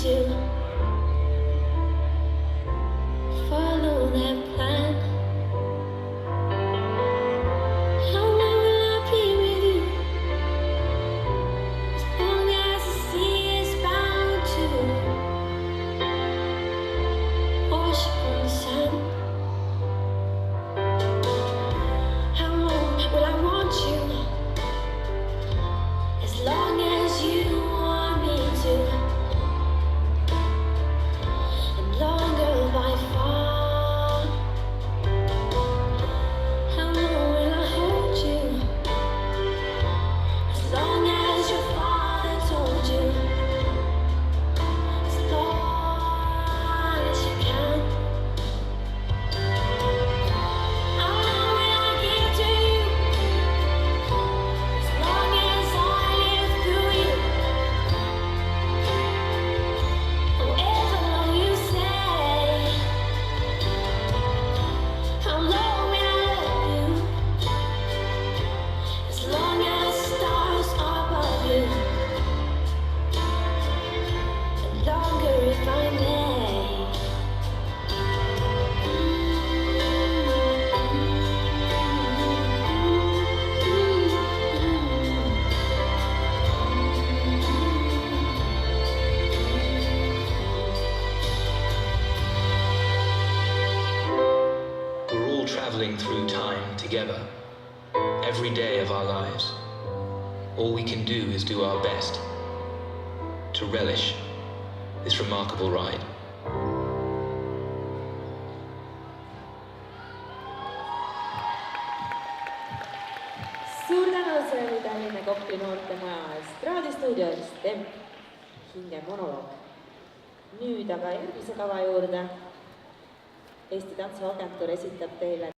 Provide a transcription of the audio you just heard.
to follow that plan. How long will I be with you? As long as the sea is bound to wash on the sand. How long will I want you? As long as you want me to, and longer by far. How long will I hold you? As long as your father told you, as long as you can. How long will I give to you? As long as I live through you. However long you say. How long will I love you? As long as stars are above you. And longer if I may. We're all traveling through time together, every day of our lives. All we can do is do our best to relish this remarkable ride. Suur tänu, see oli Tallinna Kopli noortemaja estraadistuudiost Hinge monoloog. Nüüd aga järgmise kava juurde. Eesti Tantsuagentuur esitab teile